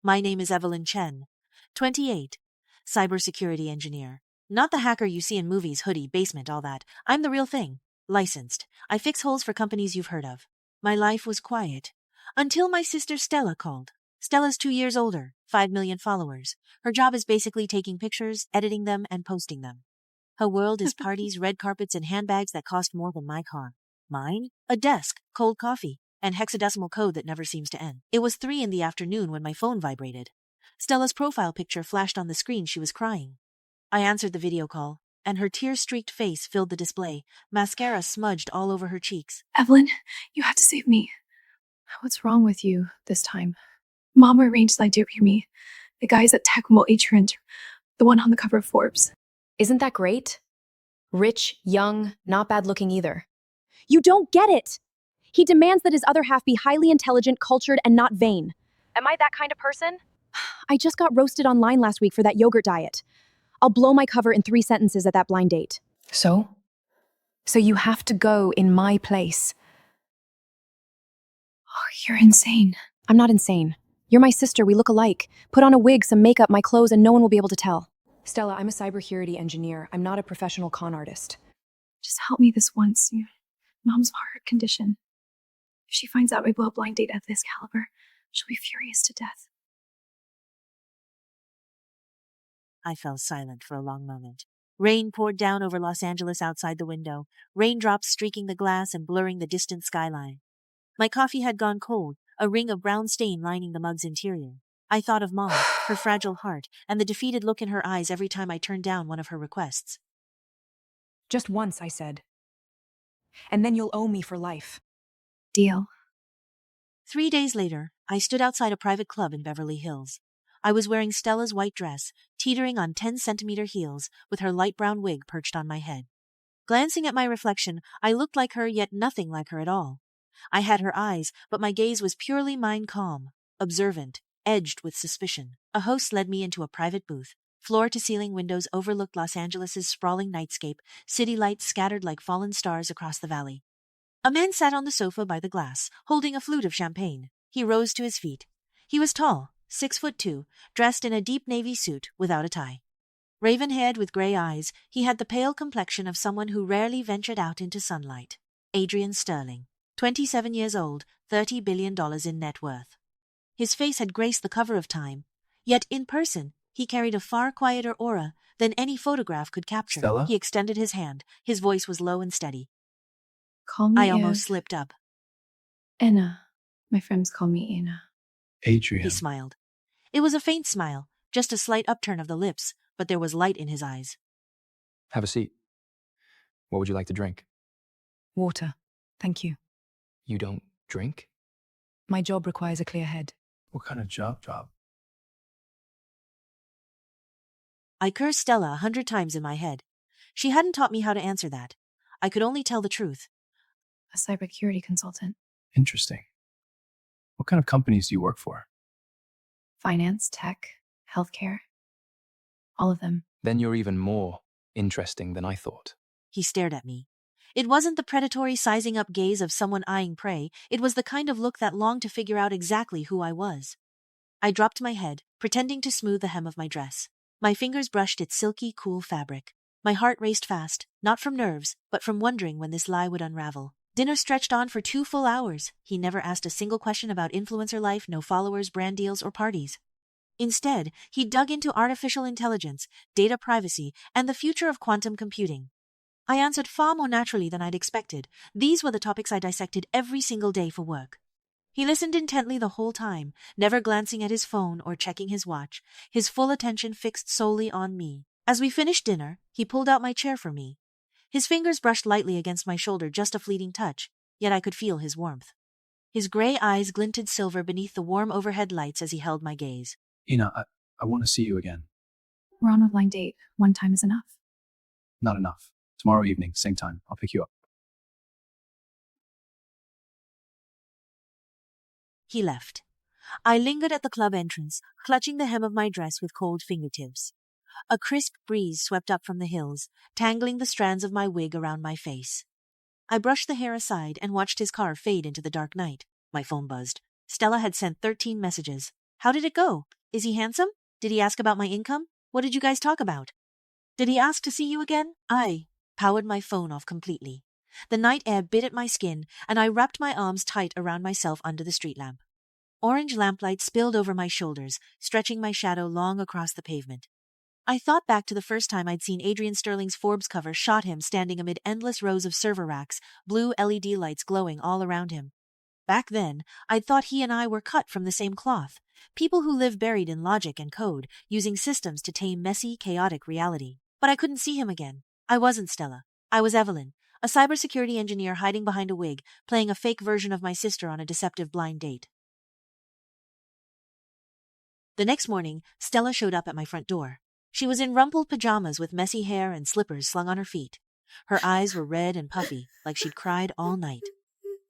My name is Evelyn Chen, 28, cybersecurity engineer. Not the hacker you see in movies, hoodie, basement, all that. I'm the real thing. Licensed. I fix holes for companies you've heard of. My life was quiet. Until my sister Stella called. Stella's 2 years older, 5 million followers. Her job is basically taking pictures, editing them, and posting them. Her world is parties, red carpets, and handbags that cost more than my car. Mine? A desk, cold coffee, and hexadecimal code that never seems to end. It was 3 in the afternoon when my phone vibrated. Stella's profile picture flashed on the screen. She was crying. I answered the video call, and her tear-streaked face filled the display, mascara smudged all over her cheeks. Evelyn, you have to save me. What's wrong with you this time? Mom arranged that date for me. The guy's at Tecmo Atrient, the one on the cover of Forbes. Isn't that great? Rich, young, not bad looking either. You don't get it! He demands that his other half be highly intelligent, cultured, and not vain. Am I that kind of person? I just got roasted online last week for that yogurt diet. I'll blow my cover in 3 sentences at that blind date. So you have to go in my place. Oh, you're insane. I'm not insane. You're my sister, we look alike. Put on a wig, some makeup, my clothes, and no one will be able to tell. Stella, I'm a cybersecurity engineer. I'm not a professional con artist. Just help me this once. Mom's heart condition. If she finds out we blew a blind date at this caliber, she'll be furious to death. I fell silent for a long moment. Rain poured down over Los Angeles outside the window, raindrops streaking the glass and blurring the distant skyline. My coffee had gone cold, a ring of brown stain lining the mug's interior. I thought of Mom, her fragile heart, and the defeated look in her eyes every time I turned down one of her requests. Just once, I said. And then you'll owe me for life. Deal. 3 days later, I stood outside a private club in Beverly Hills. I was wearing Stella's white dress, teetering on 10-centimeter heels, with her light brown wig perched on my head. Glancing at my reflection, I looked like her, yet nothing like her at all. I had her eyes, but my gaze was purely mine, calm, observant, edged with suspicion. A host led me into a private booth. Floor-to-ceiling windows overlooked Los Angeles' sprawling nightscape, city lights scattered like fallen stars across the valley. A man sat on the sofa by the glass, holding a flute of champagne. He rose to his feet. He was tall, 6'2", dressed in a deep navy suit without a tie. Raven-haired with gray eyes, he had the pale complexion of someone who rarely ventured out into sunlight. Adrian Sterling, 27 years old, $30 billion in net worth. His face had graced the cover of Time, yet in person, he carried a far quieter aura than any photograph could capture. Stella? He extended his hand. His voice was low and steady. Call me I almost slipped up. Anna. My friends call me Anna. Adrian. He smiled. It was a faint smile, just a slight upturn of the lips, but there was light in his eyes. Have a seat. What would you like to drink? Water. Thank you. You don't drink? My job requires a clear head. What kind of job? I cursed Stella 100 times in my head. She hadn't taught me how to answer that. I could only tell the truth. A cybersecurity consultant. Interesting. What kind of companies do you work for? Finance, tech, healthcare. All of them. Then you're even more interesting than I thought. He stared at me. It wasn't the predatory sizing-up gaze of someone eyeing prey. It was the kind of look that longed to figure out exactly who I was. I dropped my head, pretending to smooth the hem of my dress. My fingers brushed its silky, cool fabric. My heart raced fast, not from nerves, but from wondering when this lie would unravel. Dinner stretched on for 2 full hours. He never asked a single question about influencer life, no followers, brand deals, or parties. Instead, he dug into artificial intelligence, data privacy, and the future of quantum computing. I answered far more naturally than I'd expected. These were the topics I dissected every single day for work. He listened intently the whole time, never glancing at his phone or checking his watch, his full attention fixed solely on me. As we finished dinner, he pulled out my chair for me. His fingers brushed lightly against my shoulder, just a fleeting touch, yet I could feel his warmth. His gray eyes glinted silver beneath the warm overhead lights as he held my gaze. Ina, I want to see you again. We're on a blind date. One time is enough. Not enough. Tomorrow evening, same time. I'll pick you up. He left. I lingered at the club entrance, clutching the hem of my dress with cold fingertips. A crisp breeze swept up from the hills, tangling the strands of my wig around my face. I brushed the hair aside and watched his car fade into the dark night. My phone buzzed. Stella had sent 13 messages. How did it go? Is he handsome? Did he ask about my income? What did you guys talk about? Did he ask to see you again? I powered my phone off completely. The night air bit at my skin, and I wrapped my arms tight around myself under the street lamp. Orange lamplight spilled over my shoulders, stretching my shadow long across the pavement. I thought back to the first time I'd seen Adrian Sterling's Forbes cover shot him standing amid endless rows of server racks, blue LED lights glowing all around him. Back then, I'd thought he and I were cut from the same cloth, people who live buried in logic and code, using systems to tame messy, chaotic reality. But I couldn't see him again. I wasn't Stella. I was Evelyn, a cybersecurity engineer hiding behind a wig, playing a fake version of my sister on a deceptive blind date. The next morning, Stella showed up at my front door. She was in rumpled pajamas with messy hair and slippers slung on her feet. Her eyes were red and puffy, like she'd cried all night.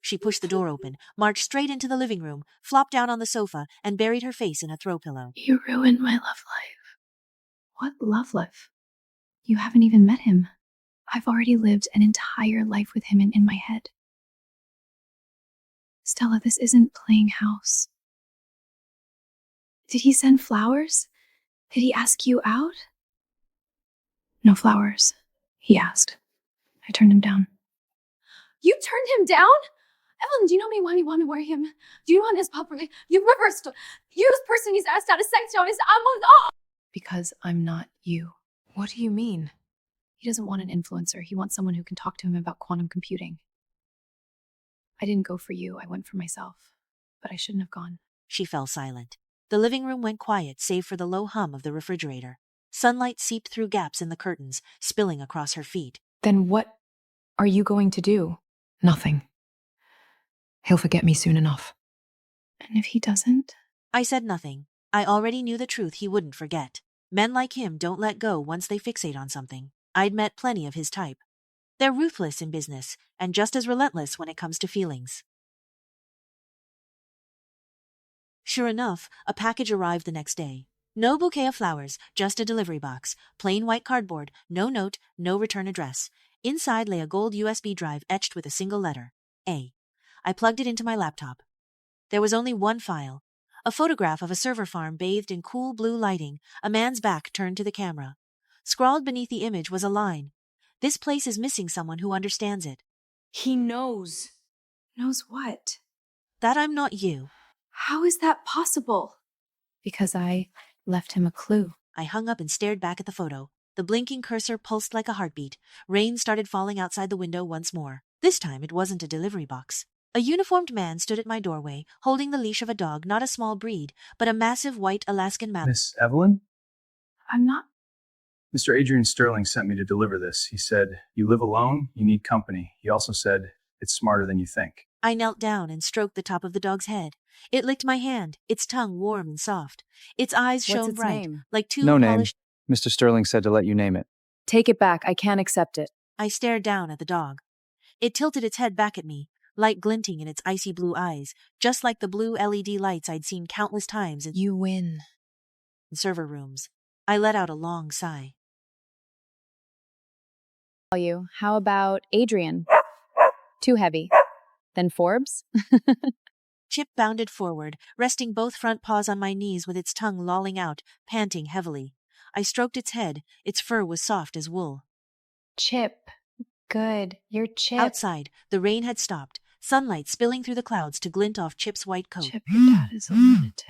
She pushed the door open, marched straight into the living room, flopped down on the sofa, and buried her face in a throw pillow. You ruined my love life. What love life? You haven't even met him. I've already lived an entire life with him in my head. Stella, this isn't playing house. Did he send flowers? Did he ask you out? No flowers, he asked. I turned him down. You turned him down? Evelyn, do you know how many women wear him? Do you know his properly? You reversed. You this person he's asked out of sex on his Because I'm not you. What do you mean? He doesn't want an influencer. He wants someone who can talk to him about quantum computing. I didn't go for you. I went for myself. But I shouldn't have gone. She fell silent. The living room went quiet save for the low hum of the refrigerator. Sunlight seeped through gaps in the curtains, spilling across her feet. Then what are you going to do? Nothing. He'll forget me soon enough. And if he doesn't? I said nothing. I already knew the truth he wouldn't forget. Men like him don't let go once they fixate on something. I'd met plenty of his type. They're ruthless in business, and just as relentless when it comes to feelings. Sure enough, a package arrived the next day. No bouquet of flowers, just a delivery box, plain white cardboard, no note, no return address. Inside lay a gold USB drive etched with a single letter, A. I plugged it into my laptop. There was only one file, a photograph of a server farm bathed in cool blue lighting, a man's back turned to the camera. Scrawled beneath the image was a line. This place is missing someone who understands it. He knows. Knows what? That I'm not you. How is that possible? Because I left him a clue. I hung up and stared back at the photo. The blinking cursor pulsed like a heartbeat. Rain started falling outside the window once more. This time it wasn't a delivery box. A uniformed man stood at my doorway, holding the leash of a dog, not a small breed, but a massive white Alaskan Malamute. Miss Evelyn? I'm not. Mr. Adrian Sterling sent me to deliver this. He said, you live alone, you need company. He also said, it's smarter than you think. I knelt down and stroked the top of the dog's head. It licked my hand, its tongue warm and soft. Its eyes shone bright, like two No name. polished... Mr. Sterling said to let you name it. Take it back. I can't accept it. I stared down at the dog. It tilted its head back at me, light glinting in its icy blue eyes, just like the blue LED lights I'd seen countless times in You win. server rooms. I let out a long sigh. You. How about Adrian? Too heavy. Then Forbes? Chip bounded forward, resting both front paws on my knees with its tongue lolling out, panting heavily. I stroked its head. Its fur was soft as wool. Chip. Good. You're Chip. Outside, the rain had stopped, sunlight spilling through the clouds to glint off Chip's white coat. Chip, your dad is a lunatic.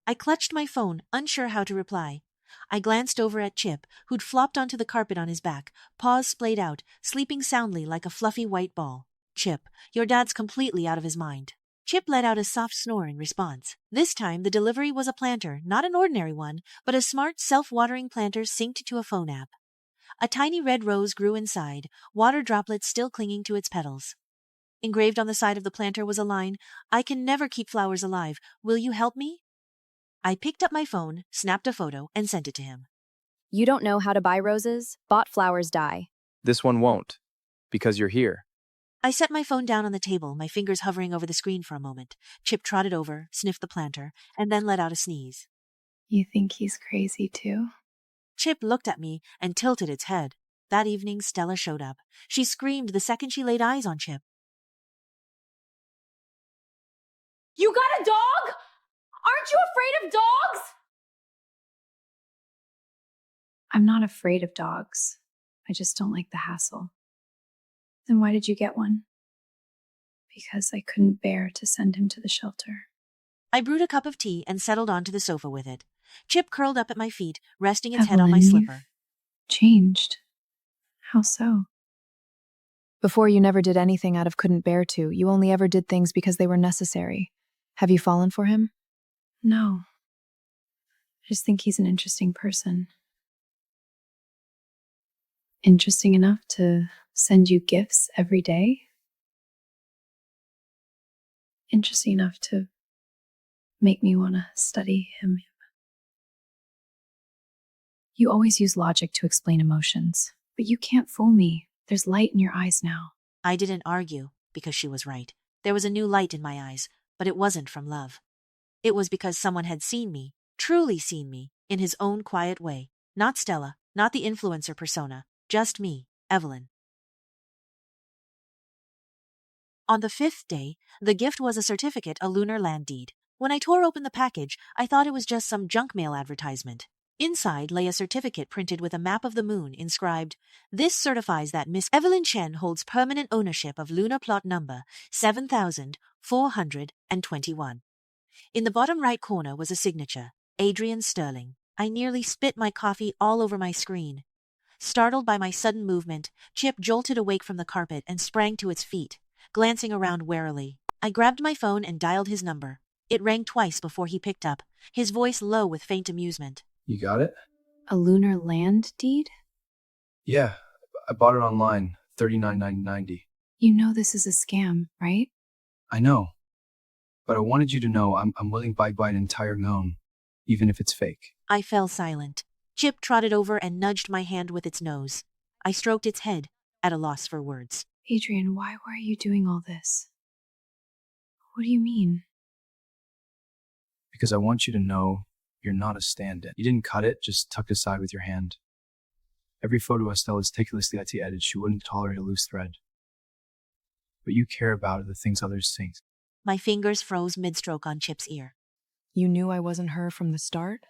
I clutched my phone, unsure how to reply. I glanced over at Chip, who'd flopped onto the carpet on his back, paws splayed out, sleeping soundly like a fluffy white ball. Chip, your dad's completely out of his mind. Chip let out a soft snore in response. This time, the delivery was a planter, not an ordinary one, but a smart, self-watering planter synced to a phone app. A tiny red rose grew inside, water droplets still clinging to its petals. Engraved on the side of the planter was a line, I can never keep flowers alive. Will you help me? I picked up my phone, snapped a photo, and sent it to him. You don't know how to buy roses? Bought flowers die. This one won't, because you're here. I set my phone down on the table, my fingers hovering over the screen for a moment. Chip trotted over, sniffed the planter, and then let out a sneeze. You think he's crazy too? Chip looked at me and tilted its head. That evening, Stella showed up. She screamed the second she laid eyes on Chip. You got a dog? Aren't you afraid of dogs? I'm not afraid of dogs. I just don't like the hassle. Then why did you get one? Because I couldn't bear to send him to the shelter. I brewed a cup of tea and settled onto the sofa with it. Chip curled up at my feet, resting its head on my Evelyn, slipper. you've changed. How so? Before, you never did anything out of couldn't bear to. You only ever did things because they were necessary. Have you fallen for him? No. I just think he's an interesting person. Interesting enough to send you gifts every day. Interesting enough to make me want to study him. You always use logic to explain emotions, but you can't fool me. There's light in your eyes now. I didn't argue, because she was right. There was a new light in my eyes, but it wasn't from love. It was because someone had seen me, truly seen me, in his own quiet way. Not Stella, not the influencer persona, just me, Evelyn. On the 5th day, the gift was a certificate, a lunar land deed. When I tore open the package, I thought it was just some junk mail advertisement. Inside lay a certificate printed with a map of the moon inscribed, "This certifies that Miss Evelyn Chen holds permanent ownership of lunar plot number 7421. In the bottom right corner was a signature, Adrian Sterling. I nearly spit my coffee all over my screen. Startled by my sudden movement, Chip jolted awake from the carpet and sprang to its feet, glancing around warily. I grabbed my phone and dialed his number. It rang twice before he picked up, his voice low with faint amusement. You got it? A lunar land deed? Yeah, I bought it online, $39.90. You know this is a scam, right? I know, but I wanted you to know I'm willing to buy an entire loan, even if it's fake. I fell silent. Chip trotted over and nudged my hand with its nose. I stroked its head, at a loss for words. Adrian, why are you doing all this? What do you mean? Because I want you to know you're not a stand-in. You didn't cut it, just tucked aside with your hand. Every photo of Stella is meticulously edited. She wouldn't tolerate a loose thread. What you care about are the things others think. My fingers froze mid-stroke on Chip's ear. You knew I wasn't her from the start?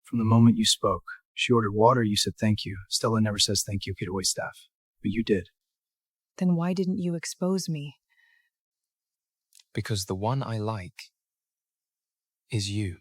From the moment you spoke, she ordered water, you said thank you. Stella never says thank you, kid waitstaff. But you did. Then why didn't you expose me? Because the one I like is you.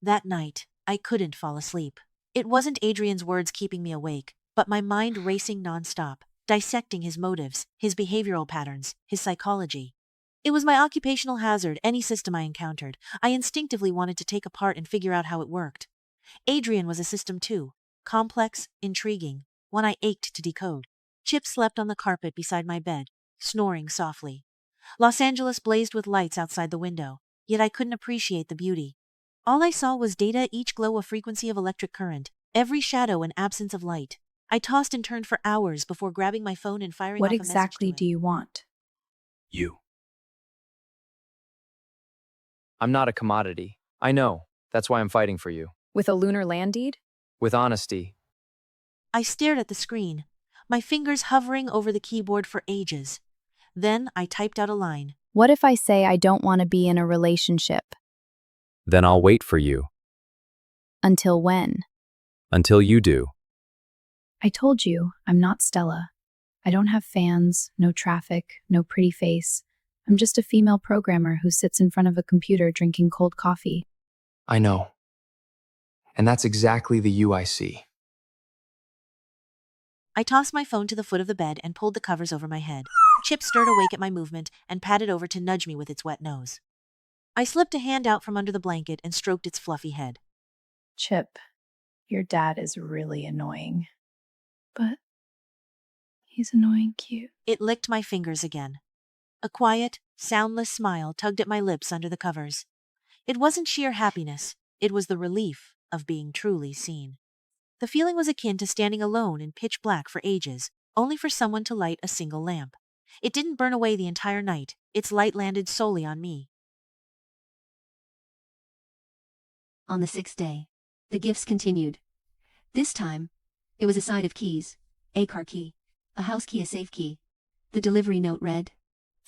That night, I couldn't fall asleep. It wasn't Adrian's words keeping me awake, but my mind racing nonstop, dissecting his motives, his behavioral patterns, his psychology. It was my occupational hazard, any system I encountered. I instinctively wanted to take apart and figure out how it worked. Adrian was a system too, complex, intriguing, one I ached to decode. Chip slept on the carpet beside my bed, snoring softly. Los Angeles blazed with lights outside the window, yet I couldn't appreciate the beauty. All I saw was data, each glow a frequency of electric current, every shadow an absence of light. I tossed and turned for hours before grabbing my phone and firing What off a message exactly to him. do you want? You. I'm not a commodity. I know. That's why I'm fighting for you. With a lunar land deed? With honesty. I stared at the screen, my fingers hovering over the keyboard for ages. Then I typed out a line. What if I say I don't want to be in a relationship? Then I'll wait for you. Until when? Until you do. I told you, I'm not Stella. I don't have fans, no traffic, no pretty face. I'm just a female programmer who sits in front of a computer drinking cold coffee. I know. And that's exactly the you I see. I tossed my phone to the foot of the bed and pulled the covers over my head. Chip stirred awake at my movement and padded over to nudge me with its wet nose. I slipped a hand out from under the blanket and stroked its fluffy head. Chip, your dad is really annoying. But he's annoying cute. It licked my fingers again. A quiet, soundless smile tugged at my lips under the covers. It wasn't sheer happiness, it was the relief of being truly seen. The feeling was akin to standing alone in pitch black for ages, only for someone to light a single lamp. It didn't burn away the entire night, its light landed solely on me. On the 6th day, the gifts continued. This time, it was a side of keys, a car key, a house key, a safe key. The delivery note read,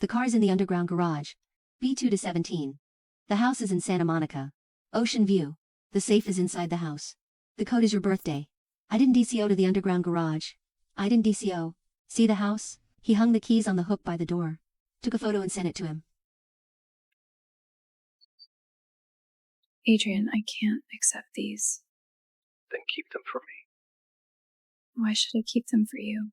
The car's in the underground garage. B2 to 17. The house is in Santa Monica. Ocean view. The safe is inside the house. The code is your birthday. I didn't DCO to the underground garage. I didn't DCO. See the house? He hung the keys on the hook by the door. Took a photo and sent it to him. Adrian, I can't accept these. Then keep them for me, Why should I keep them for you?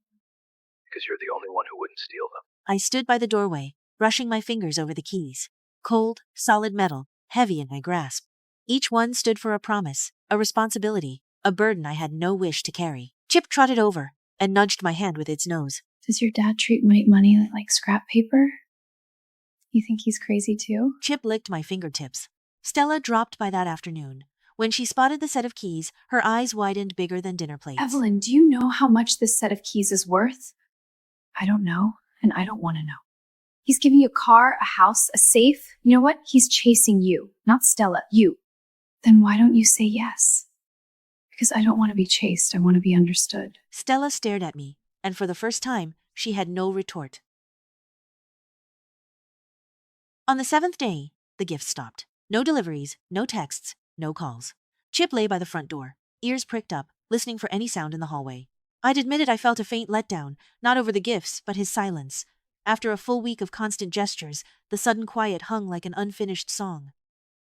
because you're the only one who wouldn't steal them. I stood by the doorway, brushing my fingers over the keys. Cold, solid metal, heavy in my grasp. Each one stood for a promise, a responsibility, a burden I had no wish to carry. Chip trotted over and nudged my hand with its nose. Does your dad treat money like scrap paper? You think he's crazy too? Chip licked my fingertips. Stella dropped by that afternoon. When she spotted the set of keys, her eyes widened bigger than dinner plates. Evelyn, do you know how much this set of keys is worth? I don't know, and I don't want to know. He's giving you a car, a house, a safe. You know what? He's chasing you, not Stella, you. Then why don't you say yes? Because I don't want to be chased. I want to be understood. Stella stared at me, and for the first time, she had no retort. On the 7th day, the gift stopped. No deliveries, no texts, no calls. Chip lay by the front door, ears pricked up, listening for any sound in the hallway. I'd admitted I felt a faint letdown, not over the gifts, but his silence. After a full week of constant gestures, the sudden quiet hung like an unfinished song.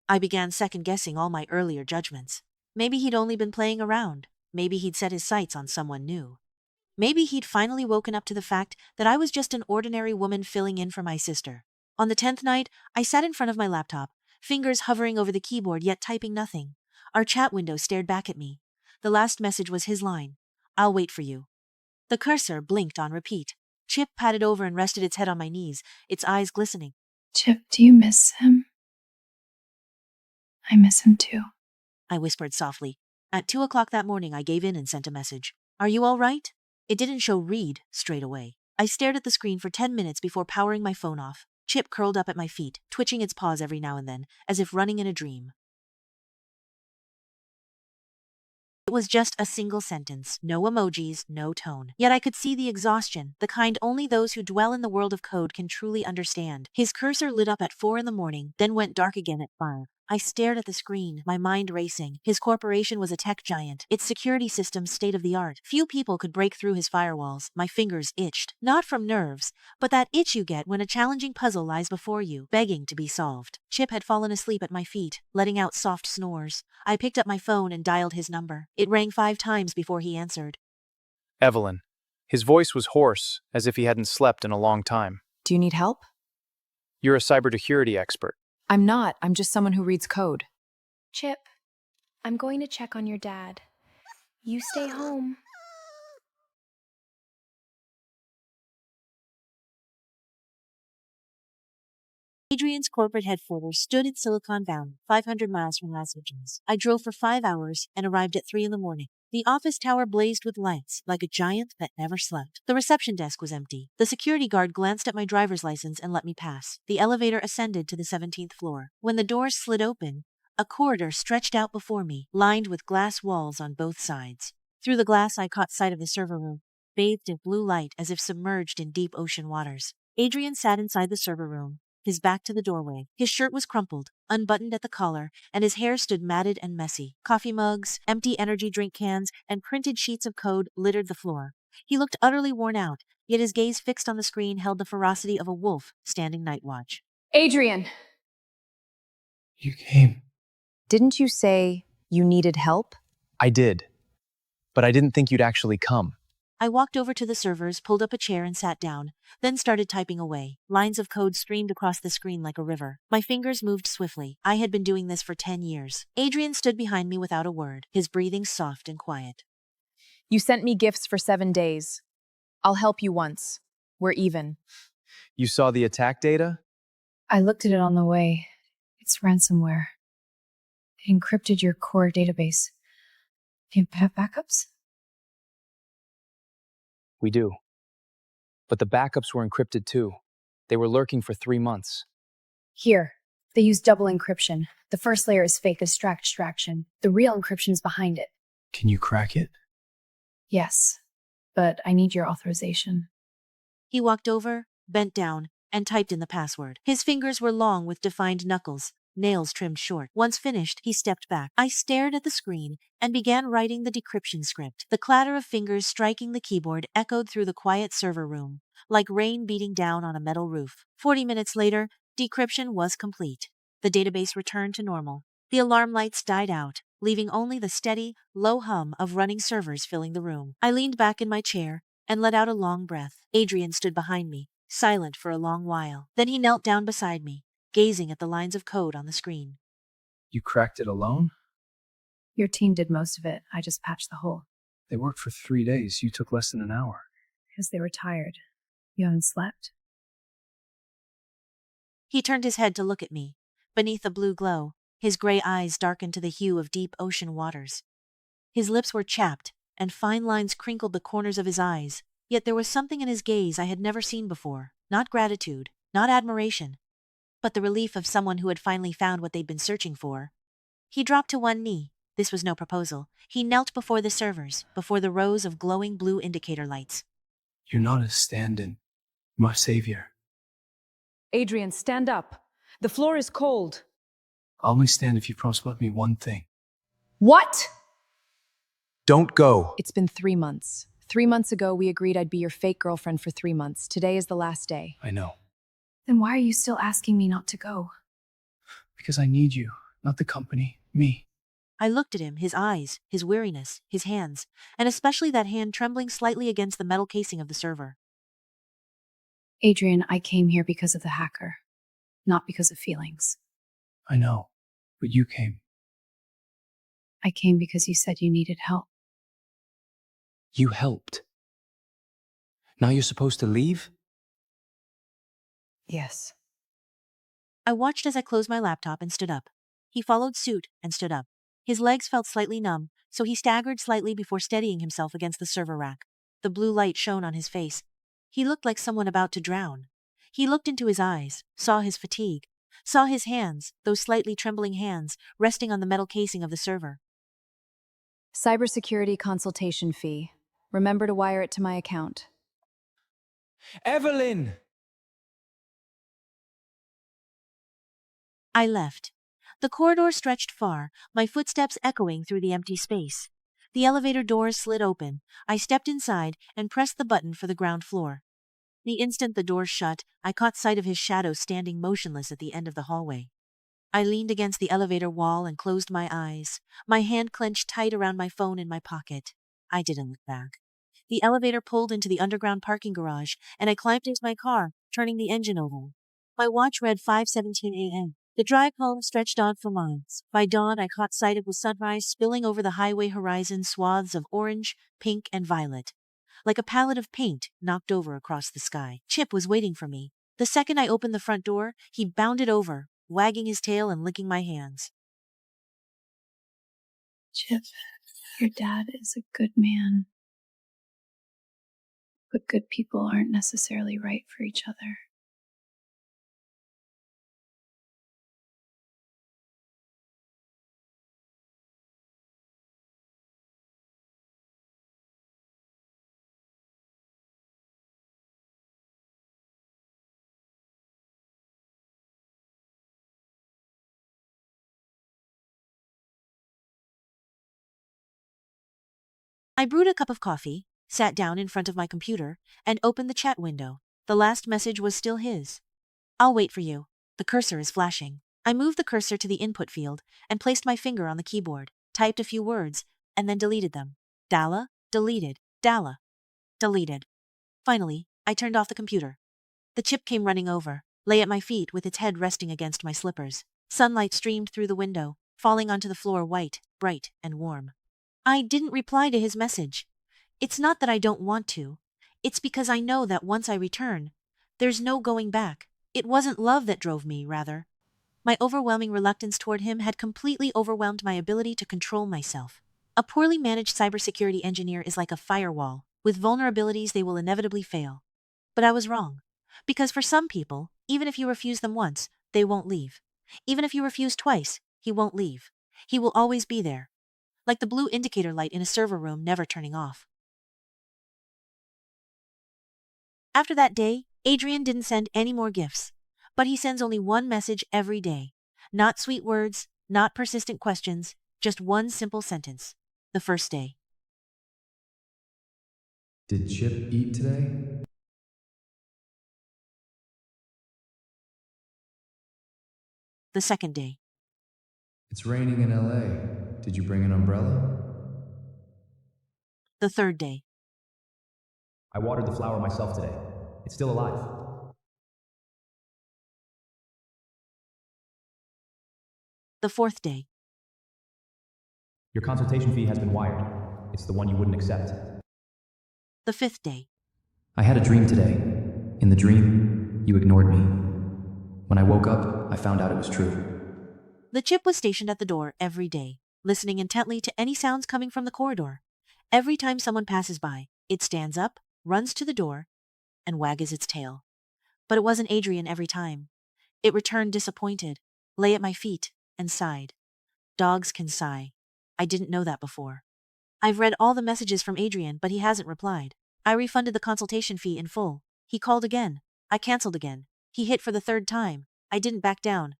I began second-guessing all my earlier judgments. Maybe he'd only been playing around. Maybe he'd set his sights on someone new. Maybe he'd finally woken up to the fact that I was just an ordinary woman filling in for my sister. On the 10th night, I sat in front of my laptop, fingers hovering over the keyboard yet typing nothing. Our chat window stared back at me. The last message was his line, "I'll wait for you." The cursor blinked on repeat. Chip patted over and rested its head on my knees, its eyes glistening. Chip, do you miss him? I miss him too. I whispered softly. At 2 o'clock that morning, I gave in and sent a message. "Are you all right?" It didn't show read straight away. I stared at the screen for 10 minutes before powering my phone off. Chip curled up at my feet, twitching its paws every now and then, as if running in a dream. It was just a single sentence, no emojis, no tone. Yet I could see the exhaustion, the kind only those who dwell in the world of code can truly understand. His cursor lit up at 4 in the morning, then went dark again at 5. I stared at the screen, my mind racing. His corporation was a tech giant, its security systems state-of-the-art. Few people could break through his firewalls. My fingers itched. Not from nerves, but that itch you get when a challenging puzzle lies before you, begging to be solved. Chip had fallen asleep at my feet, letting out soft snores. I picked up my phone and dialed his number. It rang 5 times before he answered. Evelyn. His voice was hoarse, as if he hadn't slept in a long time. Do you need help? You're a cybersecurity expert. I'm not. I'm just someone who reads code. Chip, I'm going to check on your dad. You stay home. Adrian's corporate headquarters stood in Silicon Valley, 500 miles from Los Angeles. I drove for 5 hours and arrived at 3 in the morning. The office tower blazed with lights, like a giant that never slept. The reception desk was empty. The security guard glanced at my driver's license and let me pass. The elevator ascended to the 17th floor. When the doors slid open, a corridor stretched out before me, lined with glass walls on both sides. Through the glass, I caught sight of the server room, bathed in blue light as if submerged in deep ocean waters. Adrian sat inside the server room, his back to the doorway. His shirt was crumpled, unbuttoned at the collar, and his hair stood matted and messy. Coffee mugs, empty energy drink cans, and printed sheets of code littered the floor. He looked utterly worn out, yet his gaze fixed on the screen held the ferocity of a wolf standing night watch. Adrian! You came. Didn't you say you needed help? I did. But I didn't think you'd actually come. I walked over to the servers, pulled up a chair and sat down, then started typing away. Lines of code streamed across the screen like a river. My fingers moved swiftly. I had been doing this for 10 years. Adrian stood behind me without a word, his breathing soft and quiet. You sent me gifts for 7 days. I'll help you once. We're even. You saw the attack data? I looked at it on the way. It's ransomware. It encrypted your core database. Do you have backups? We do. But the backups were encrypted too. They were lurking for 3 months. Here, they use double encryption. The first layer is fake extraction. The real encryption is behind it. Can you crack it? Yes, but I need your authorization. He walked over, bent down, and typed in the password. His fingers were long with defined knuckles, nails trimmed short. Once finished, he stepped back. I stared at the screen and began writing the decryption script. The clatter of fingers striking the keyboard echoed through the quiet server room, like rain beating down on a metal roof. 40 minutes later, decryption was complete. The database returned to normal. The alarm lights died out, leaving only the steady, low hum of running servers filling the room. I leaned back in my chair and let out a long breath. Adrian stood behind me, silent for a long while. Then he knelt down beside me, gazing at the lines of code on the screen. You cracked it alone? Your team did most of it. I just patched the hole. They worked for 3 days. You took less than an hour. Because they were tired. You haven't slept? He turned his head to look at me. Beneath the blue glow, his gray eyes darkened to the hue of deep ocean waters. His lips were chapped, and fine lines crinkled the corners of his eyes, yet there was something in his gaze I had never seen before. Not gratitude, not admiration, but the relief of someone who had finally found what they'd been searching for. He dropped to one knee. This was no proposal. He knelt before the servers, before the rows of glowing blue indicator lights. You're not a stand-in, my savior. Adrian, stand up. The floor is cold. I'll only stand if you promise to let me one thing. What? Don't go. It's been 3 months. 3 months ago, we agreed I'd be your fake girlfriend for 3 months. Today is the last day. I know. Then why are you still asking me not to go? Because I need you, not the company, me. I looked at him, his eyes, his weariness, his hands, and especially that hand trembling slightly against the metal casing of the server. Adrian, I came here because of the hacker, not because of feelings. I know, but you came. I came because you said you needed help. You helped. Now you're supposed to leave? Yes. I watched as I closed my laptop and stood up. He followed suit and stood up. His legs felt slightly numb, so he staggered slightly before steadying himself against the server rack. The blue light shone on his face. He looked like someone about to drown. He looked into his eyes, saw his fatigue, saw his hands, those slightly trembling hands, resting on the metal casing of the server. Cybersecurity consultation fee. Remember to wire it to my account. Evelyn! I left. The corridor stretched far, my footsteps echoing through the empty space. The elevator doors slid open. I stepped inside and pressed the button for the ground floor. The instant the doors shut, I caught sight of his shadow standing motionless at the end of the hallway. I leaned against the elevator wall and closed my eyes, my hand clenched tight around my phone in my pocket. I didn't look back. The elevator pulled into the underground parking garage, and I climbed into my car, turning the engine over. My watch read 5:17 a.m. The drive home stretched on for miles. By dawn, I caught sight of the sunrise spilling over the highway horizon, swaths of orange, pink, and violet. Like a palette of paint knocked over across the sky. Chip was waiting for me. The second I opened the front door, he bounded over, wagging his tail and licking my hands. Chip, your dad is a good man. But good people aren't necessarily right for each other. I brewed a cup of coffee, sat down in front of my computer, and opened the chat window. The last message was still his. I'll wait for you. The cursor is flashing. I moved the cursor to the input field and placed my finger on the keyboard, typed a few words, and then deleted them. Dalla, deleted, Dalla, deleted. Finally, I turned off the computer. The chip came running over, lay at my feet with its head resting against my slippers. Sunlight streamed through the window, falling onto the floor white, bright, and warm. I didn't reply to his message. It's not that I don't want to. It's because I know that once I return, there's no going back. It wasn't love that drove me, rather. My overwhelming reluctance toward him had completely overwhelmed my ability to control myself. A poorly managed cybersecurity engineer is like a firewall. With vulnerabilities, they will inevitably fail. But I was wrong. Because for some people, even if you refuse them once, they won't leave. Even if you refuse twice, he won't leave. He will always be there. Like the blue indicator light in a server room never turning off. After that day, Adrian didn't send any more gifts, but he sends only one message every day. Not sweet words, not persistent questions, just one simple sentence. The first day. Did Chip eat today? The second day. It's raining in LA. Did you bring an umbrella? The third day. I watered the flower myself today. It's still alive. The fourth day. Your consultation fee has been wired. It's the one you wouldn't accept. The fifth day. I had a dream today. In the dream, you ignored me. When I woke up, I found out it was true. The Chip was stationed at the door every day, listening intently to any sounds coming from the corridor. Every time someone passes by, it stands up, runs to the door, and wags its tail. But it wasn't Adrian every time. It returned disappointed, lay at my feet, and sighed. Dogs can sigh. I didn't know that before. I've read all the messages from Adrian, but he hasn't replied. I refunded the consultation fee in full. He called again. I canceled again. He hit for the third time. I didn't back down.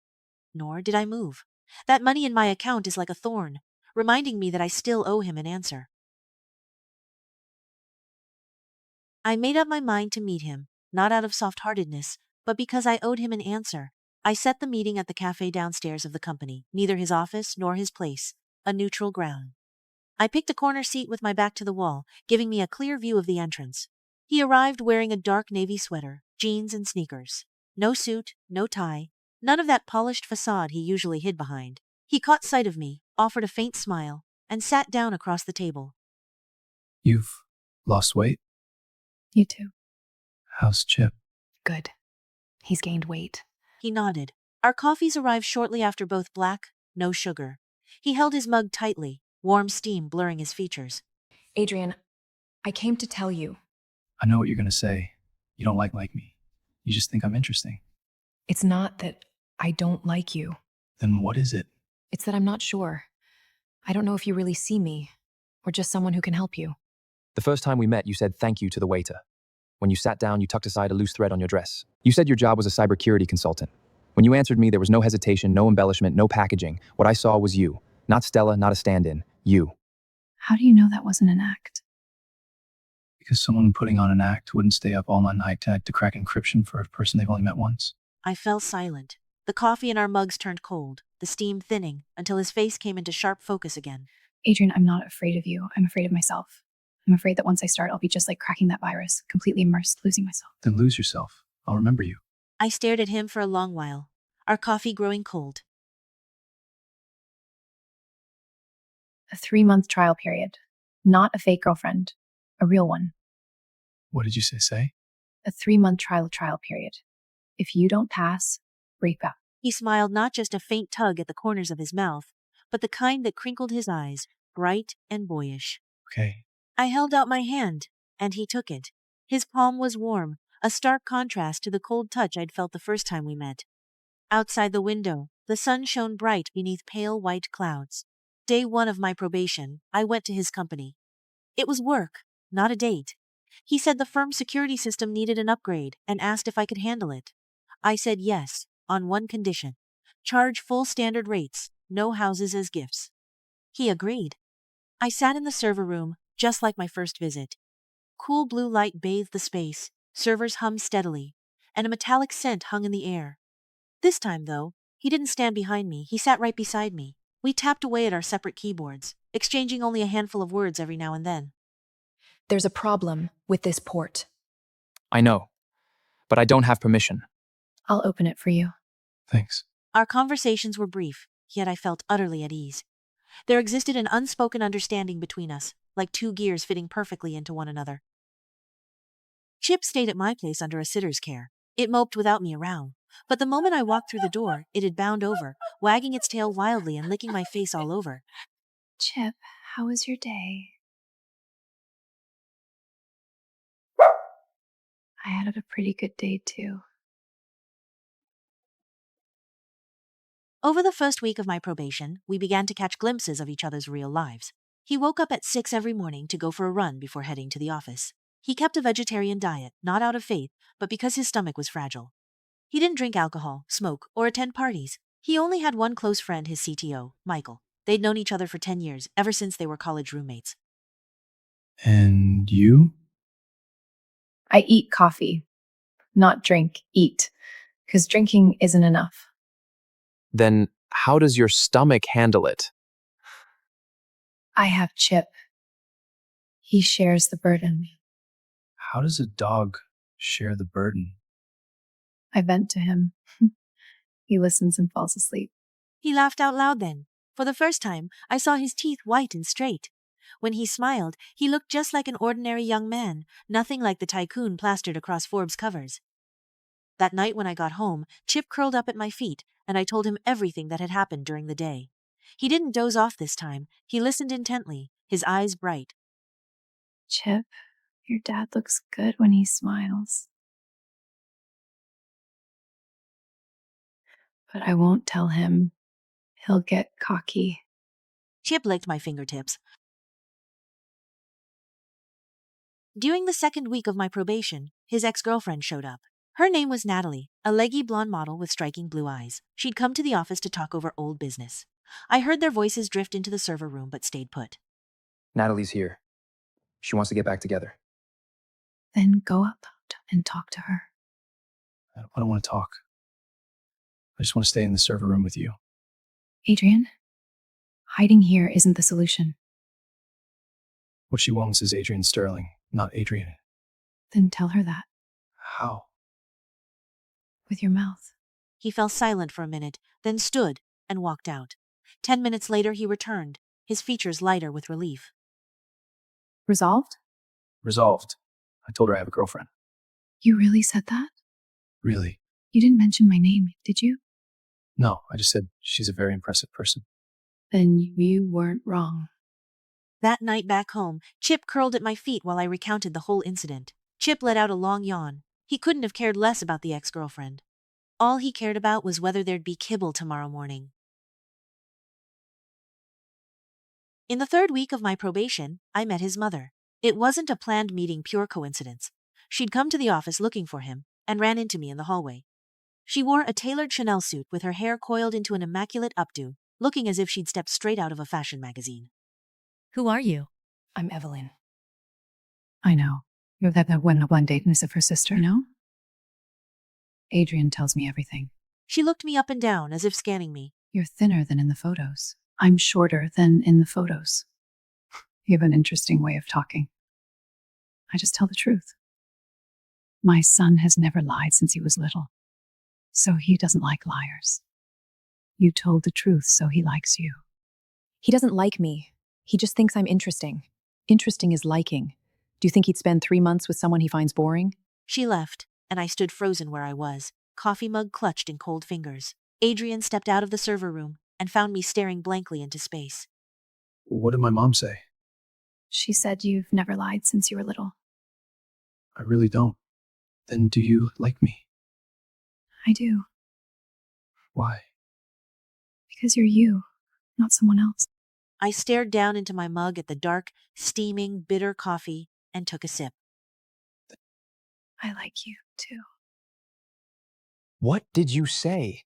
Nor did I move. That money in my account is like a thorn, reminding me that I still owe him an answer. I made up my mind to meet him, not out of soft-heartedness, but because I owed him an answer. I set the meeting at the cafe downstairs of the company, neither his office nor his place, a neutral ground. I picked a corner seat with my back to the wall, giving me a clear view of the entrance. He arrived wearing a dark navy sweater, jeans and sneakers. No suit, no tie, none of that polished facade he usually hid behind. He caught sight of me, offered a faint smile, and sat down across the table. You've lost weight? You too. How's Chip? Good. He's gained weight. He nodded. Our coffees arrived shortly after, both black, no sugar. He held his mug tightly, warm steam blurring his features. Adrian, I came to tell you. I know what you're going to say. You don't like me. You just think I'm interesting. It's not that I don't like you. Then what is it? It's that I'm not sure. I don't know if you really see me, or just someone who can help you. The first time we met, you said thank you to the waiter. When you sat down, you tucked aside a loose thread on your dress. You said your job was a cybersecurity consultant. When you answered me, there was no hesitation, no embellishment, no packaging. What I saw was you. Not Stella, not a stand-in. You. How do you know that wasn't an act? Because someone putting on an act wouldn't stay up all night to crack encryption for a person they've only met once. I fell silent. The coffee in our mugs turned cold, the steam thinning, until his face came into sharp focus again. Adrian, I'm not afraid of you. I'm afraid of myself. I'm afraid that once I start, I'll be just like cracking that virus, completely immersed, losing myself. Then lose yourself. I'll remember you. I stared at him for a long while, our coffee growing cold. A 3-month trial period. Not a fake girlfriend. A real one. What did you say? A 3-month trial period. If you don't pass, break up. He smiled, not just a faint tug at the corners of his mouth, but the kind that crinkled his eyes, bright and boyish. Okay. I held out my hand, and he took it. His palm was warm, a stark contrast to the cold touch I'd felt the first time we met. Outside the window, the sun shone bright beneath pale white clouds. Day 1 of my probation, I went to his company. It was work, not a date. He said the firm's security system needed an upgrade and asked if I could handle it. I said yes, on one condition. Charge full standard rates, no houses as gifts. He agreed. I sat in the server room, just like my first visit. Cool blue light bathed the space, servers hummed steadily, and a metallic scent hung in the air. This time, though, he didn't stand behind me, he sat right beside me. We tapped away at our separate keyboards, exchanging only a handful of words every now and then. There's a problem with this port. I know, but I don't have permission. I'll open it for you. Thanks. Our conversations were brief, yet I felt utterly at ease. There existed an unspoken understanding between us, like two gears fitting perfectly into one another. Chip stayed at my place under a sitter's care. It moped without me around, but the moment I walked through the door, it had bound over, wagging its tail wildly and licking my face all over. Chip, how was your day? I had a pretty good day too. Over the first week of my probation, we began to catch glimpses of each other's real lives. He woke up at 6 every morning to go for a run before heading to the office. He kept a vegetarian diet, not out of faith, but because his stomach was fragile. He didn't drink alcohol, smoke, or attend parties. He only had one close friend, his CTO, Michael. They'd known each other for 10 years, ever since they were college roommates. And you? I eat coffee. Not drink, eat. Because drinking isn't enough. Then how does your stomach handle it? I have Chip. He shares the burden. How does a dog share the burden? I vent to him. He listens and falls asleep. He laughed out loud then. For the first time, I saw his teeth white and straight. When he smiled, he looked just like an ordinary young man, nothing like the tycoon plastered across Forbes covers. That night when I got home, Chip curled up at my feet, and I told him everything that had happened during the day. He didn't doze off this time. He listened intently, his eyes bright. Chip, your dad looks good when he smiles. But I won't tell him. He'll get cocky. Chip licked my fingertips. During the second week of my probation, his ex-girlfriend showed up. Her name was Natalie, a leggy blonde model with striking blue eyes. She'd come to the office to talk over old business. I heard their voices drift into the server room but stayed put. Natalie's here. She wants to get back together. Then go up and talk to her. I don't want to talk. I just want to stay in the server room with you. Adrian, hiding here isn't the solution. What she wants is Adrian Sterling, not Adrian. Then tell her that. How? With your mouth. He fell silent for a minute, then stood and walked out. 10 minutes later, he returned, his features lighter with relief. Resolved? Resolved. I told her I have a girlfriend. You really said that? Really? You didn't mention my name, did you? No, I just said she's a very impressive person. Then you weren't wrong. That night back home, Chip curled at my feet while I recounted the whole incident. Chip let out a long yawn. He couldn't have cared less about the ex-girlfriend. All he cared about was whether there'd be kibble tomorrow morning. In the third week of my probation, I met his mother. It wasn't a planned meeting, pure coincidence. She'd come to the office looking for him and ran into me in the hallway. She wore a tailored Chanel suit with her hair coiled into an immaculate updo, looking as if she'd stepped straight out of a fashion magazine. Who are you? I'm Evelyn. I know. You're that one dateness of her sister, no? Adrian tells me everything. She looked me up and down as if scanning me. You're thinner than in the photos. I'm shorter than in the photos. You have an interesting way of talking. I just tell the truth. My son has never lied since he was little, so he doesn't like liars. You told the truth, so he likes you. He doesn't like me. He just thinks I'm interesting. Interesting is liking. Do you think he'd spend 3 months with someone he finds boring? She left, and I stood frozen where I was, coffee mug clutched in cold fingers. Adrian stepped out of the server room and found me staring blankly into space. What did my mom say? She said you've never lied since you were little. I really don't. Then do you like me? I do. Why? Because you're you, not someone else. I stared down into my mug at the dark, steaming, bitter coffee and took a sip. I like you, too. What did you say?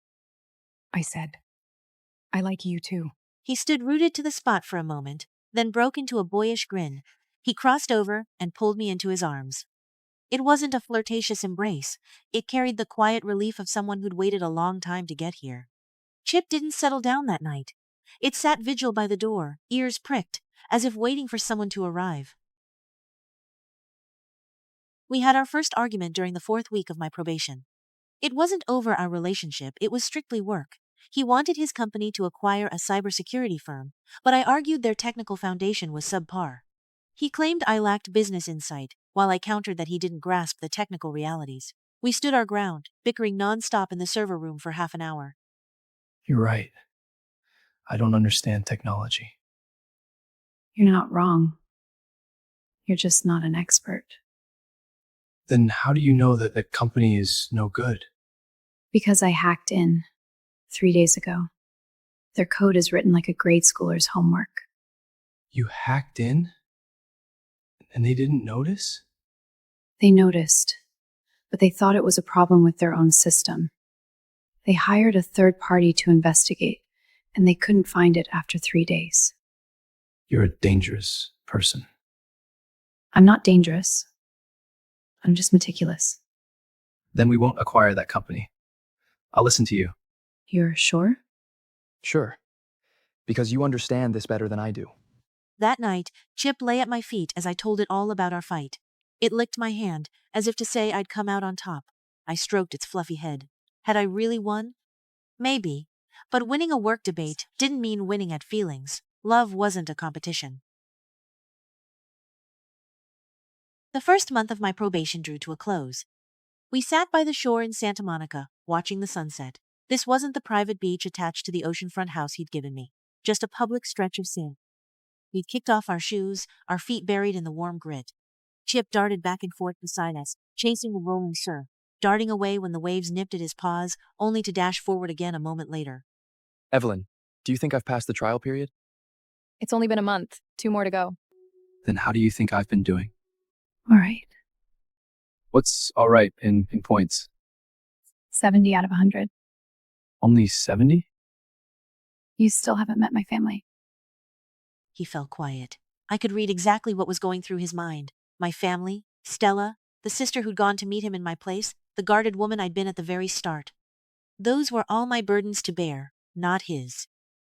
I said, I like you too. He stood rooted to the spot for a moment, then broke into a boyish grin. He crossed over and pulled me into his arms. It wasn't a flirtatious embrace. It carried the quiet relief of someone who'd waited a long time to get here. Chip didn't settle down that night. It sat vigil by the door, ears pricked, as if waiting for someone to arrive. We had our first argument during the 4th week of my probation. It wasn't over our relationship, it was strictly work. He wanted his company to acquire a cybersecurity firm, but I argued their technical foundation was subpar. He claimed I lacked business insight, while I countered that he didn't grasp the technical realities. We stood our ground, bickering nonstop in the server room for half an hour. You're right. I don't understand technology. You're not wrong. You're just not an expert. Then how do you know that the company is no good? Because I hacked in 3 days ago. Their code is written like a grade schooler's homework. You hacked in? And they didn't notice? They noticed, but they thought it was a problem with their own system. They hired a third party to investigate, and they couldn't find it after 3 days. You're a dangerous person. I'm not dangerous. I'm just meticulous. Then we won't acquire that company. I'll listen to you. You're sure? Sure. Because you understand this better than I do. That night, Chip lay at my feet as I told it all about our fight. It licked my hand, as if to say I'd come out on top. I stroked its fluffy head. Had I really won? Maybe. But winning a work debate didn't mean winning at feelings. Love wasn't a competition. The first month of my probation drew to a close. We sat by the shore in Santa Monica, watching the sunset. This wasn't the private beach attached to the oceanfront house he'd given me, just a public stretch of sand. We'd kicked off our shoes, our feet buried in the warm grit. Chip darted back and forth beside us, chasing the rolling surf, darting away when the waves nipped at his paws, only to dash forward again a moment later. Evelyn, do you think I've passed the trial period? It's only been a month. 2 more to go. Then how do you think I've been doing? All right. What's all right in points? 70 out of 100. Only 70? You still haven't met my family. He fell quiet. I could read exactly what was going through his mind. My family, Stella, the sister who'd gone to meet him in my place, the guarded woman I'd been at the very start. Those were all my burdens to bear, not his.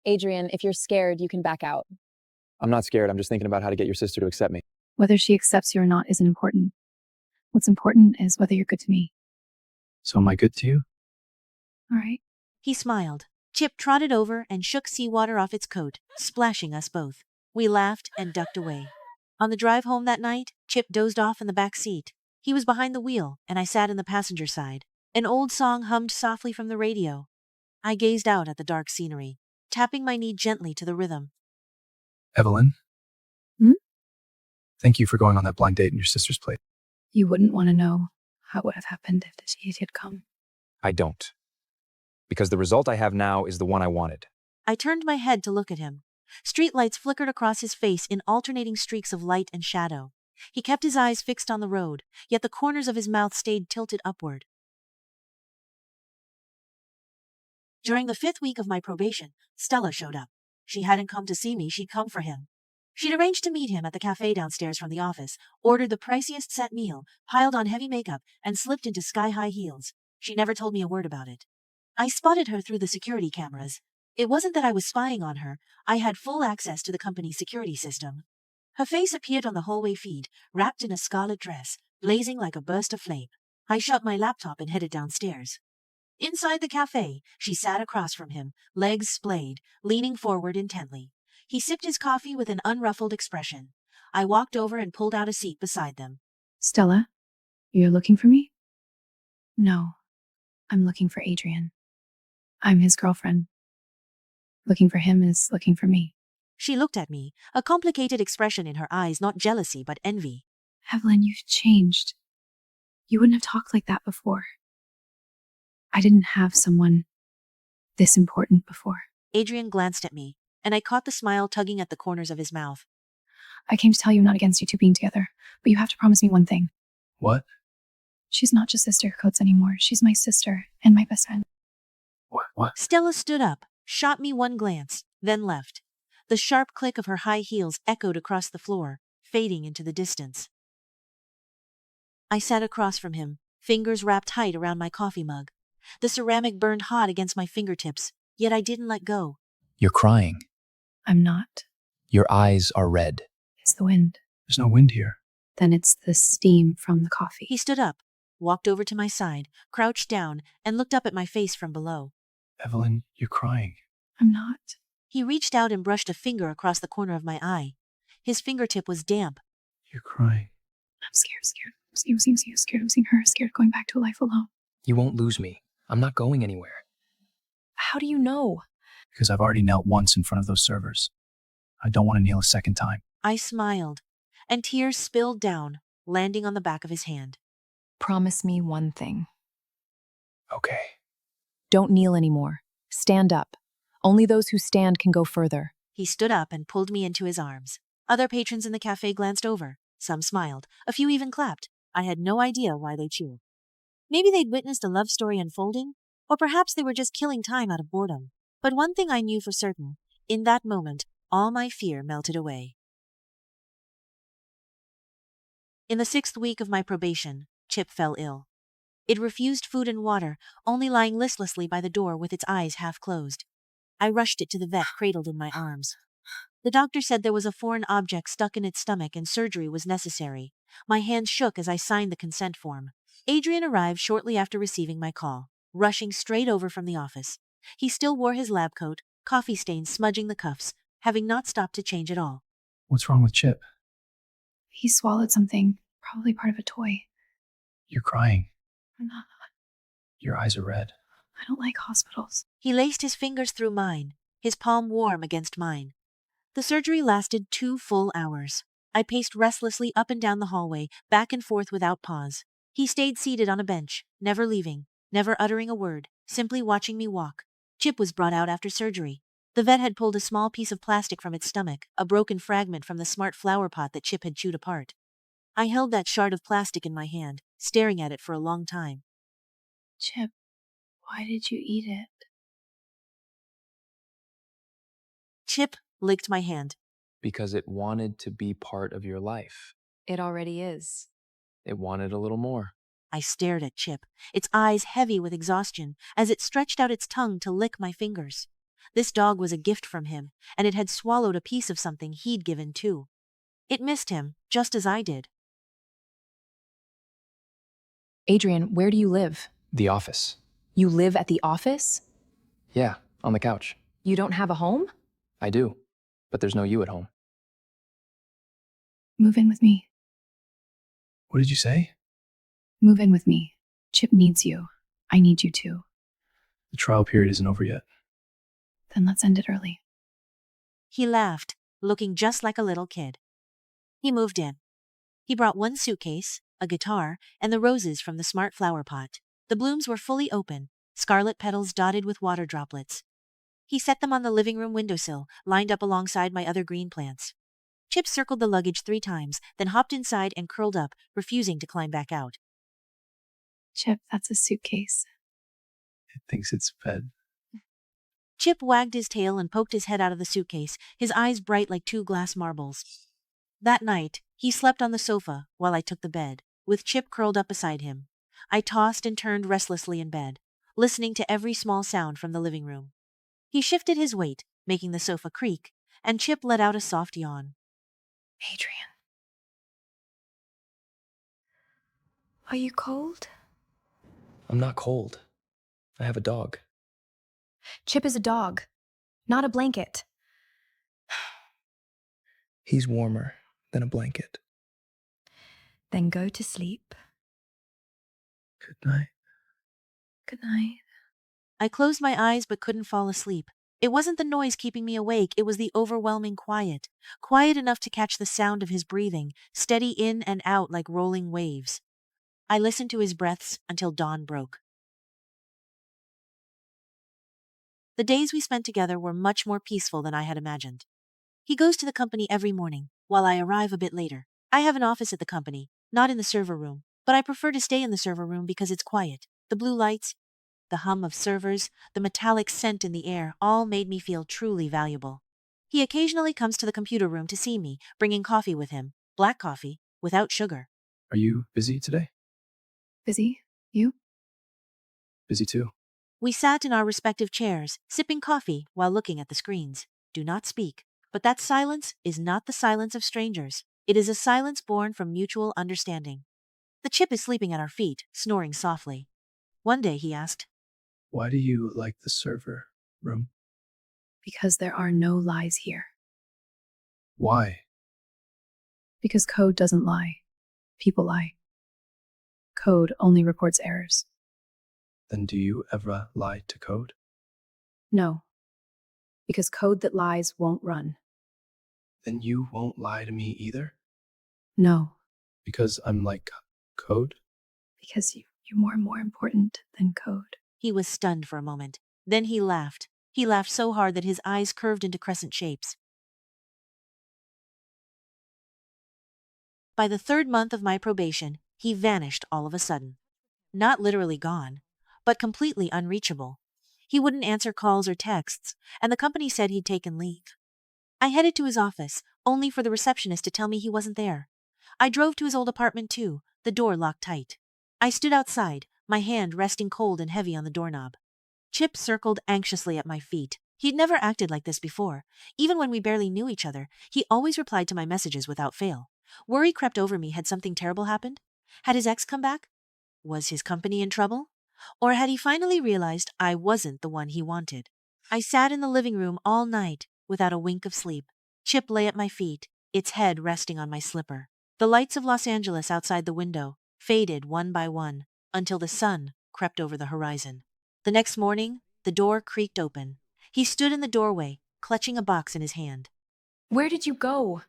Adrian, if you're scared, you can back out. I'm not scared. I'm just thinking about how to get your sister to accept me. Whether she accepts you or not isn't important. What's important is whether you're good to me. So am I good to you? All right. He smiled. Chip trotted over and shook seawater off its coat, splashing us both. We laughed and ducked away. On the drive home that night, Chip dozed off in the back seat. He was behind the wheel, and I sat in the passenger side. An old song hummed softly from the radio. I gazed out at the dark scenery, tapping my knee gently to the rhythm. Evelyn? Hmm? Thank you for going on that blind date in your sister's place. You wouldn't want to know how it would have happened if this idiot had come. I don't. Because the result I have now is the one I wanted. I turned my head to look at him. Streetlights flickered across his face in alternating streaks of light and shadow. He kept his eyes fixed on the road, yet the corners of his mouth stayed tilted upward. During the 5th week of my probation, Stella showed up. She hadn't come to see me, she'd come for him. She'd arranged to meet him at the cafe downstairs from the office, ordered the priciest set meal, piled on heavy makeup, and slipped into sky-high heels. She never told me a word about it. I spotted her through the security cameras. It wasn't that I was spying on her. I had full access to the company's security system. Her face appeared on the hallway feed, wrapped in a scarlet dress, blazing like a burst of flame. I shut my laptop and headed downstairs. Inside the cafe, she sat across from him, legs splayed, leaning forward intently. He sipped his coffee with an unruffled expression. I walked over and pulled out a seat beside them. Stella, you're looking for me? No, I'm looking for Adrian. I'm his girlfriend. Looking for him is looking for me. She looked at me, a complicated expression in her eyes, not jealousy but envy. Evelyn, you've changed. You wouldn't have talked like that before. I didn't have someone this important before. Adrian glanced at me, and I caught the smile tugging at the corners of his mouth. I came to tell you I'm not against you two being together, but you have to promise me one thing. What? She's not just sister codes anymore. She's my sister and my best friend. What? Stella stood up, shot me one glance, then left. The sharp click of her high heels echoed across the floor, fading into the distance. I sat across from him, fingers wrapped tight around my coffee mug. The ceramic burned hot against my fingertips, yet I didn't let go. You're crying. I'm not. Your eyes are red. It's the wind. There's no wind here. Then it's the steam from the coffee. He stood up, walked over to my side, crouched down, and looked up at my face from below. Evelyn, you're crying. I'm not. He reached out and brushed a finger across the corner of my eye. His fingertip was damp. You're crying. I'm scared. I'm scared of seeing her, scared of going back to a life alone. You won't lose me. I'm not going anywhere. How do you know? Because I've already knelt once in front of those servers. I don't want to kneel a second time. I smiled, and tears spilled down, landing on the back of his hand. Promise me one thing. Okay. Don't kneel anymore. Stand up. Only those who stand can go further. He stood up and pulled me into his arms. Other patrons in the cafe glanced over. Some smiled. A few even clapped. I had no idea why they cheered. Maybe they'd witnessed a love story unfolding, or perhaps they were just killing time out of boredom. But one thing I knew for certain, in that moment, all my fear melted away. In the 6th week of my probation, Chip fell ill. It refused food and water, only lying listlessly by the door with its eyes half closed. I rushed it to the vet, cradled in my arms. The doctor said there was a foreign object stuck in its stomach and surgery was necessary. My hands shook as I signed the consent form. Adrian arrived shortly after receiving my call, rushing straight over from the office. He still wore his lab coat, coffee stains smudging the cuffs, having not stopped to change at all. What's wrong with Chip? He swallowed something, probably part of a toy. You're crying. I'm not. Your eyes are red. I don't like hospitals. He laced his fingers through mine, his palm warm against mine. The surgery lasted 2 full hours. I paced restlessly up and down the hallway, back and forth without pause. He stayed seated on a bench, never leaving, never uttering a word, simply watching me walk. Chip was brought out after surgery. The vet had pulled a small piece of plastic from its stomach, a broken fragment from the smart flower pot that Chip had chewed apart. I held that shard of plastic in my hand, staring at it for a long time. Chip, why did you eat it? Chip licked my hand. Because it wanted to be part of your life. It already is. It wanted a little more. I stared at Chip, its eyes heavy with exhaustion, as it stretched out its tongue to lick my fingers. This dog was a gift from him, and it had swallowed a piece of something he'd given too. It missed him, just as I did. Adrian, where do you live? The office. You live at the office? Yeah, on the couch. You don't have a home? I do, but there's no you at home. Move in with me. What did you say? Move in with me. Chip needs you. I need you too. The trial period isn't over yet. Then let's end it early. He laughed, looking just like a little kid. He moved in. He brought 1 suitcase, a guitar, and the roses from the smart flower pot. The blooms were fully open, scarlet petals dotted with water droplets. He set them on the living room windowsill, lined up alongside my other green plants. Chip circled the luggage 3 times, then hopped inside and curled up, refusing to climb back out. Chip, that's a suitcase. It thinks it's a bed. Chip wagged his tail and poked his head out of the suitcase, his eyes bright like 2 glass marbles. That night, he slept on the sofa while I took the bed, with Chip curled up beside him. I tossed and turned restlessly in bed, listening to every small sound from the living room. He shifted his weight, making the sofa creak, and Chip let out a soft yawn. Adrian. Are you cold? I'm not cold. I have a dog. Chip is a dog, not a blanket. He's warmer than a blanket. Then go to sleep. Good night. Good night. I closed my eyes but couldn't fall asleep. It wasn't the noise keeping me awake, it was the overwhelming quiet. Quiet enough to catch the sound of his breathing, steady in and out like rolling waves. I listened to his breaths until dawn broke. The days we spent together were much more peaceful than I had imagined. He goes to the company every morning, while I arrive a bit later. I have an office at the company, not in the server room, but I prefer to stay in the server room because it's quiet. The blue lights, the hum of servers, the metallic scent in the air all made me feel truly valuable. He occasionally comes to the computer room to see me, bringing coffee with him, black coffee, without sugar. Are you busy today? Busy? You? Busy too. We sat in our respective chairs, sipping coffee while looking at the screens. Do not speak. But that silence is not the silence of strangers. It is a silence born from mutual understanding. The Chip is sleeping at our feet, snoring softly. One day he asked, Why do you like the server room? Because there are no lies here. Why? Because code doesn't lie. People lie. Code only reports errors. Then do you ever lie to code? No. Because code that lies won't run. Then you won't lie to me either? No. Because I'm like code? Because you're more important than code. He was stunned for a moment. Then he laughed. He laughed so hard that his eyes curved into crescent shapes. By the 3rd month of my probation, he vanished all of a sudden. Not literally gone, but completely unreachable. He wouldn't answer calls or texts, and the company said he'd taken leave. I headed to his office, only for the receptionist to tell me he wasn't there. I drove to his old apartment too, the door locked tight. I stood outside, my hand resting cold and heavy on the doorknob. Chip circled anxiously at my feet. He'd never acted like this before. Even when we barely knew each other, he always replied to my messages without fail. Worry crept over me. Had something terrible happened? Had his ex come back? Was his company in trouble? Or had he finally realized I wasn't the one he wanted? I sat in the living room all night, without a wink of sleep. Chip lay at my feet, its head resting on my slipper. The lights of Los Angeles outside the window faded one by one, until the sun crept over the horizon. The next morning, the door creaked open. He stood in the doorway, clutching a box in his hand. Where did you go?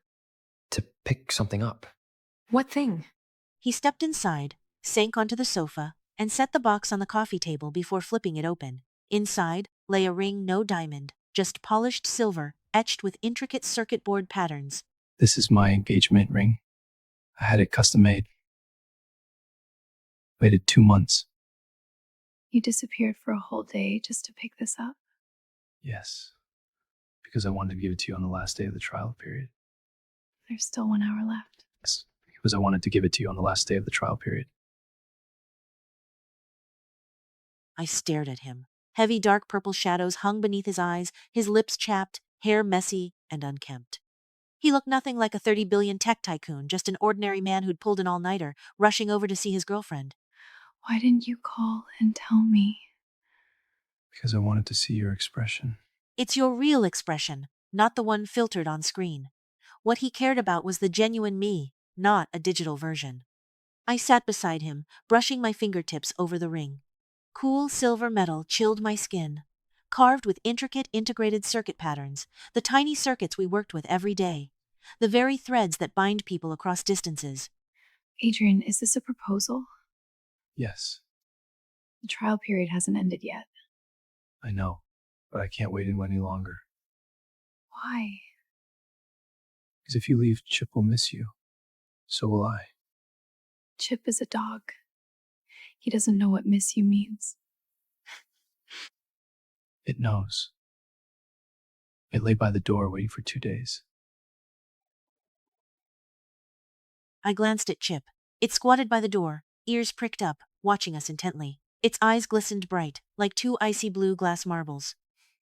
To pick something up. What thing? He stepped inside, sank onto the sofa, and set the box on the coffee table before flipping it open. Inside lay a ring, no diamond, just polished silver, etched with intricate circuit board patterns. This is my engagement ring. I had it custom made. Waited 2 months. You disappeared for a whole day just to pick this up? Yes. Because I wanted to give it to you on the last day of the trial period. There's still 1 hour left. Yes. Because I wanted to give it to you on the last day of the trial period. I stared at him. Heavy dark purple shadows hung beneath his eyes, his lips chapped, hair messy and unkempt. He looked nothing like a 30 billion tech tycoon, just an ordinary man who'd pulled an all-nighter, rushing over to see his girlfriend. Why didn't you call and tell me? Because I wanted to see your expression. It's your real expression, not the one filtered on screen. What he cared about was the genuine me, not a digital version. I sat beside him, brushing my fingertips over the ring. Cool silver metal chilled my skin, carved with intricate integrated circuit patterns, the tiny circuits we worked with every day, the very threads that bind people across distances. Adrian, is this a proposal? Yes, The trial period hasn't ended yet. I know, but I can't wait any longer. Why? Because if you leave, Chip will miss you. So will I. Chip is a dog. He doesn't know what miss you means. It knows. It lay by the door waiting for 2 days. I glanced at Chip. It squatted by the door, ears pricked up, watching us intently. Its eyes glistened bright, like 2 icy blue glass marbles.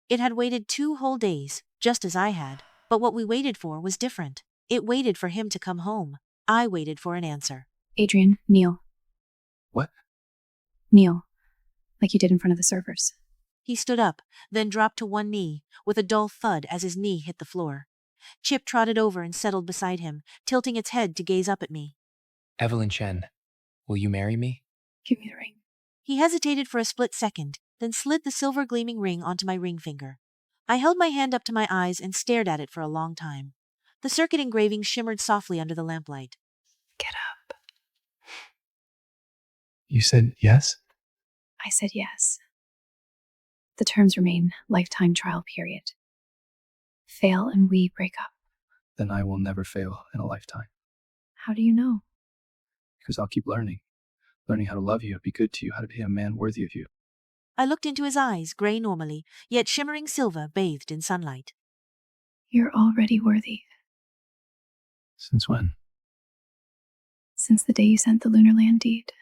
It had waited 2 whole days, just as I had, but what we waited for was different. It waited for him to come home. I waited for an answer. Adrian, kneel. What? Kneel, like you did in front of the servers. He stood up, then dropped to one knee, with a dull thud as his knee hit the floor. Chip trotted over and settled beside him, tilting its head to gaze up at me. Evelyn Chen, will you marry me? Give me the ring. He hesitated for a split second, then slid the silver gleaming ring onto my ring finger. I held my hand up to my eyes and stared at it for a long time. The circuit engraving shimmered softly under the lamplight. Get up. You said yes? I said yes. The terms remain lifetime trial period. Fail and we break up. Then I will never fail in a lifetime. How do you know? Because I'll keep learning. Learning how to love you, how to be good to you, how to be a man worthy of you. I looked into his eyes, gray normally, yet shimmering silver bathed in sunlight. You're already worthy. Since when? Since the day you sent the lunar land deed.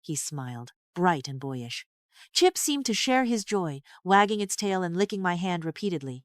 He smiled, bright and boyish. Chip seemed to share his joy, wagging its tail and licking my hand repeatedly.